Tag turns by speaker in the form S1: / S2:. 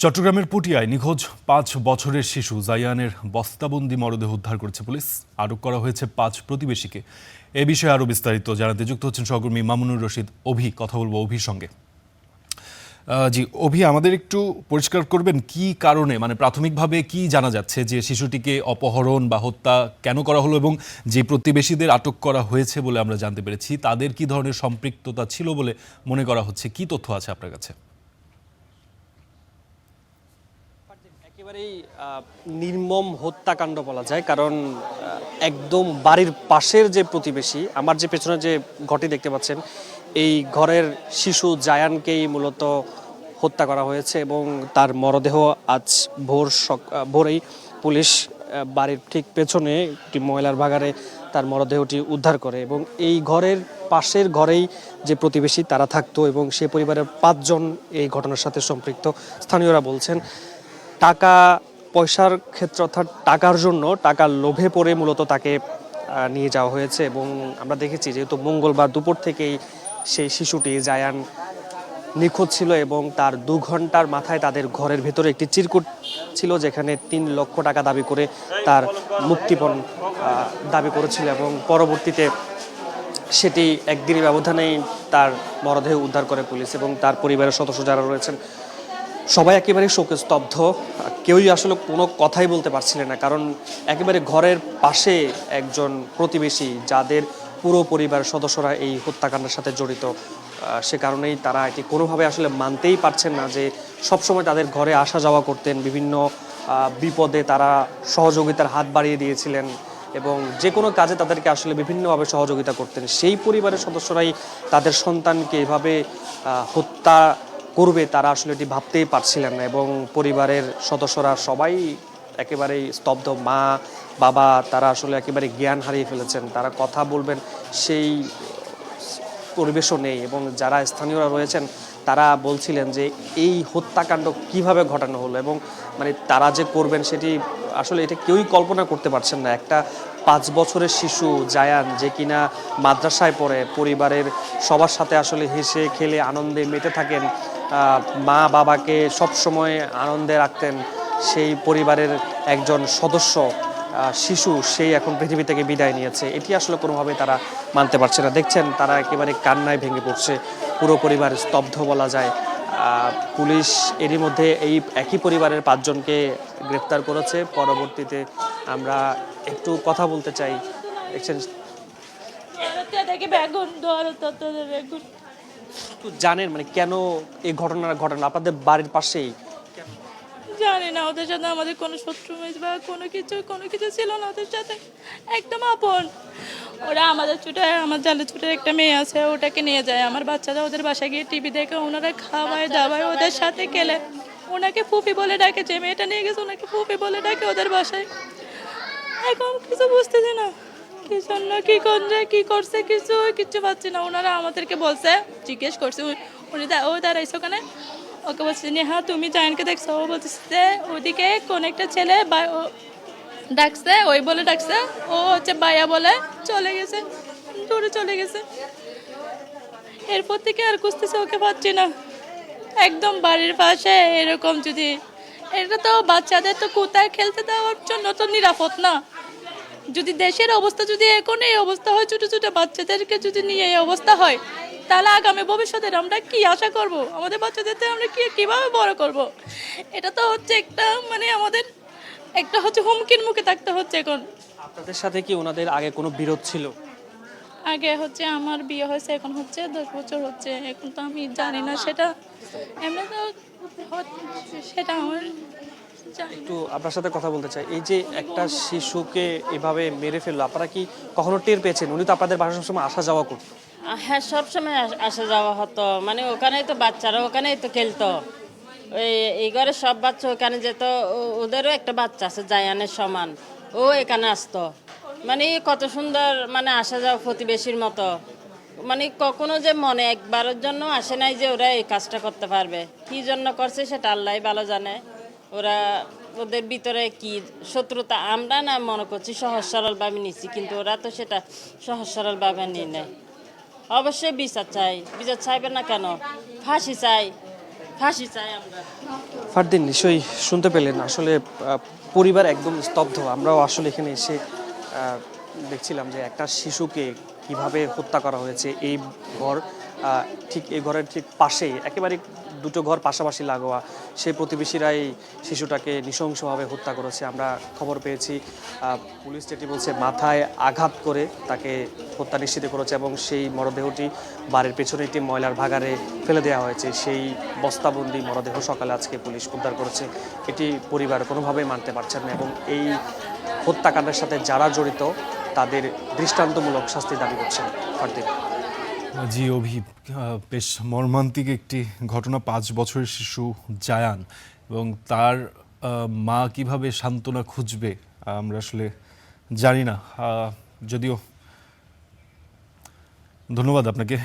S1: চট্টগ্রামের পটিয়ায় নিখোঁজ ৫ বছরের শিশু জায়ানের বস্তাবন্দি মরদেহ উদ্ধার করেছে পুলিশ। আটক করা হয়েছে ৫ প্রতিবেশীকে। এ বিষয়ে আরও বিস্তারিত জানাতে যুক্ত হচ্ছেন সহকর্মী মামুনুর রশিদ অভি। কথা বলবো অভির সঙ্গে। জি অভি, আমাদের একটু পরিষ্কার করবেন কি কারণে, মানে প্রাথমিকভাবে কি জানা যাচ্ছে যে শিশুটিকে অপহরণ বা হত্যা কেন করা হলো, এবং যে প্রতিবেশীদের আটক করা হয়েছে বলে আমরা জানতে পেরেছি তাদের কি ধরনের সম্পৃক্ততা ছিল বলে মনে করা হচ্ছে? কি তথ্য আছে আপনার কাছে?
S2: একেবারেই নির্মম হত্যাকাণ্ড বলা যায়, কারণ একদম বাড়ির পাশের যে প্রতিবেশী, আমার যে পেছনে যে ঘরটি দেখতে পাচ্ছেন, এই ঘরের শিশু জায়ানকেই মূলত হত্যা করা হয়েছে এবং তার মরদেহ আজ ভোরেই পুলিশ বাড়ির ঠিক পেছনে একটি ময়লার ভাগাড়ে তার মরদেহটি উদ্ধার করে। এবং এই ঘরের পাশের ঘরেই যে প্রতিবেশী তারা থাকতো এবং সে পরিবারের ৫ জন এই ঘটনার সাথে সম্পৃক্ত। স্থানীয়রা বলছেন টাকা পয়সার ক্ষেত্রে, অর্থাৎ টাকার জন্য, টাকার লোভে পড়ে মূলত তাকে নিয়ে যাওয়া হয়েছে। এবং আমরা দেখেছি যেহেতু মঙ্গলবার দুপুর থেকেই সেই শিশুটি জায়ান নিখোঁজ ছিল এবং তার ২ ঘন্টার মাথায় তাদের ঘরের ভেতরে একটি চিরকুট ছিল যেখানে ৩ লক্ষ টাকা দাবি করে তার মুক্তিপণ দাবি করেছিল এবং পরবর্তীতে সেটি একদিনের ব্যবধানেই তার মরদেহ উদ্ধার করে পুলিশ। এবং তার পরিবারের সদস্য যারা রয়েছেন সবাই একেবারে শোকে স্তব্ধ, কেউই আসলে কোনো কথাই বলতে পারছিলেন না, কারণ একেবারে ঘরের পাশে একজন প্রতিবেশী যাদের পুরো পরিবারের সদস্যরা এই হত্যাকাণ্ডের সাথে জড়িত, সে কারণেই তারা এটি কোনোভাবে আসলে মানতেই পারছেন না যে সবসময় তাদের ঘরে আসা যাওয়া করতেন, বিভিন্ন বিপদে তারা সহযোগিতার হাত বাড়িয়ে দিয়েছিলেন এবং যে কোনো কাজে তাদেরকে আসলে বিভিন্নভাবে সহযোগিতা করতেন। সেই পরিবারের সদস্যরাই তাদের সন্তানকে এভাবে হত্যা করবে তারা আসলে এটি ভাবতেই পারছিলেন না এবং পরিবারের সদস্যরা সবাই একেবারেই স্তব্ধ। মা বাবা তারা আসলে একেবারে জ্ঞান হারিয়ে ফেলেছেন, তারা কথা বলবেন সেই পরিবেশও নেই। এবং যারা স্থানীয়রা রয়েছেন তারা বলছিলেন যে এই হত্যাকাণ্ড কিভাবে ঘটানো হলো এবং মানে তারা যে করবেন সেটি আসলে এটা কেউই কল্পনা করতে পারছেন না। একটা ৫ বছরের শিশু জায়ান, যে কিনা মাদ্রাসায় পড়ে, পরিবারের সবার সাথে আসলে হেসে খেলে আনন্দে মেতে থাকেন, মা বাবাকে সবসময় আনন্দে রাখতেন, সেই পরিবারের একজন সদস্য শিশু সেই এখন পৃথিবী থেকে বিদায় নিয়েছে, এটি আসলে কোনোভাবে তারা মানতে পারছে না। দেখছেন তারা একেবারে কান্নায় ভেঙে পড়ছে, পুরো পরিবার স্তব্ধ বলা যায়। পুলিশ এরই মধ্যে এই একই পরিবারের ৫ জনকে গ্রেফতার করেছে। পরবর্তীতে আমরা একটু কথা বলতে চাই। দেখছেন জানেন মানে কেন এই ঘটনাটা ঘটনা আপনাদের বাড়ির পাশেই?
S3: জানি না, ওদের সাথে আমাদের কোনো শত্রু বা কোনো কিছু ছিল না ওদের সাথে, একদম আপন। ওরা আমাদের আমার জালের ছুটের একটা মেয়ে আছে, ওটাকে নিয়ে যায়। আমার বাচ্চারা ওদের বাসায় গিয়ে টিভি দেখে, ওনারা খাওয়ায় দাওয়ায় ওদের সাথে খেলে, ওনাকে ফুফি বলে ডাকে, যে মেয়েটা নিয়ে গেছে ওনাকে ফুফি বলে ডাকে ওদের বাসায়। এখন কিছু বুঝতেছি না কি জন্য কি করছে কি করছে, কিছু পাচ্ছি না। ওনারা আমাদেরকে বলছে, জিজ্ঞেস করছে, ও দাঁড়াইছে ওখানে, ওকে বলছে হ্যাঁ তুমি জায়ানকে দেখছো? ও বলছে ওদিকে কোন একটা ছেলে ডাকছে, ওই বলে ডাকছে, ও হচ্ছে বায়া বলে চলে গেছে, দূরে চলে গেছে। এরপর থেকে আর খুঁজতেছে, ওকে পাচ্ছি না। একদম বাড়ির পাশে এরকম, যদি এটা তো বাচ্চাদের তো কোথায় খেলতে দেওয়ার জন্য তো নিরাপদ না। যদি দেশের অবস্থা যদি এখন এই অবস্থা হয়, ছোট ছোট বাচ্চাদেরকে যদি নিয়ে এই অবস্থা হয়, তাহলে আগামী ভবিষ্যতে আমরা কি আশা করব? আমাদের বাচ্চাদের আমরা কিভাবে বড় করব? এটা তো হচ্ছে একটা মানে আমাদের একটা হচ্ছে হুমকির মুখে থাকতে হচ্ছে এখন।
S2: আপনাদের সাথে কি ওনাদের আগে কোনো বিরোধ ছিল?
S3: আগে হচ্ছে আমার বিয়ে হয়েছে, এখন হচ্ছে 10 বছর হচ্ছে। এখন তো আমি জানি না সেটা, এমনি তো সেটা আমার
S2: একটু আপনার সাথে কথা বলতে চাই। এই যে একটা শিশুকে এভাবে মেরে ফেললো, আপনারা কি কখনো টের পেয়েছেন? উনি তো আপনাদের বাসায় সবসময় আসা যাওয়া করতো।
S4: হ্যাঁ, সবসময় আসা যাওয়া হতো, মানে ওখানেই তো বাচ্চারা ওখানেই তো খেলতো। এই ঘরে সব বাচ্চা ওখানে যেত, ওদেরও একটা বাচ্চা আছে জায়ানের সমান, ও এখানে আসতো। মানে কত সুন্দর, মানে আসা যাওয়া প্রতিবেশীর মতো। মানে কখনো যে মনে একবারের জন্য আসে নাই যে ওরা এই কাজটা করতে পারবে। কি জন্য করছে সেটা আল্লাহ ভালো জানে। ওরা ওদের ভিতরে কি শত্রুতা আমরা না মনে করছি সহজ সরলভাবে নিচ্ছি, কিন্তু ওরা তো সেটা সহজ সরলভাবে নিয়ে নেয়। অবশ্যই বিচার চাই, বিচার চাইবে না কেন? ফাঁসি চাই, ফাঁসি চাই আমরা।
S2: ফারদিন নিশ্চয়ই শুনতে পেলেন আসলে পরিবার একদম স্তব্ধ। আমরাও আসলে এখানে এসে দেখছিলাম যে একটা শিশুকে কিভাবে হত্যা করা হয়েছে। এই ঘর ঠিক এই ঘরের ঠিক পাশেই একেবারে দুটো ঘর পাশাপাশি লাগোয়া সেই প্রতিবেশীরাই শিশুটাকে নৃশংসভাবে হত্যা করেছে। আমরা খবর পেয়েছি পুলিশ যেটি বলছে মাথায় আঘাত করে তাকে হত্যা নিশ্চিত করেছে এবং সেই মরদেহটি বাড়ির পেছনে একটি ময়লার ভাগাড়ে ফেলে দেওয়া হয়েছে। সেই বস্তাবন্দি মরদেহ সকালে আজকে পুলিশ উদ্ধার করেছে। এটি পরিবার কোনোভাবেই মানতে পারছেন না এবং এই হত্যাকাণ্ডের সাথে যারা জড়িত তাদের দৃষ্টান্তমূলক শাস্তি দাবি করছেন। ফারদিন।
S1: জি অভি, বেশ মর্মান্তিক একটি ঘটনা। 5 বছরের শিশু জায়ান এবং তার মা কিভাবে সান্ত্বনা খুঁজবে আমরা আসলে জানি না। যদিও ধন্যবাদ আপনাকে।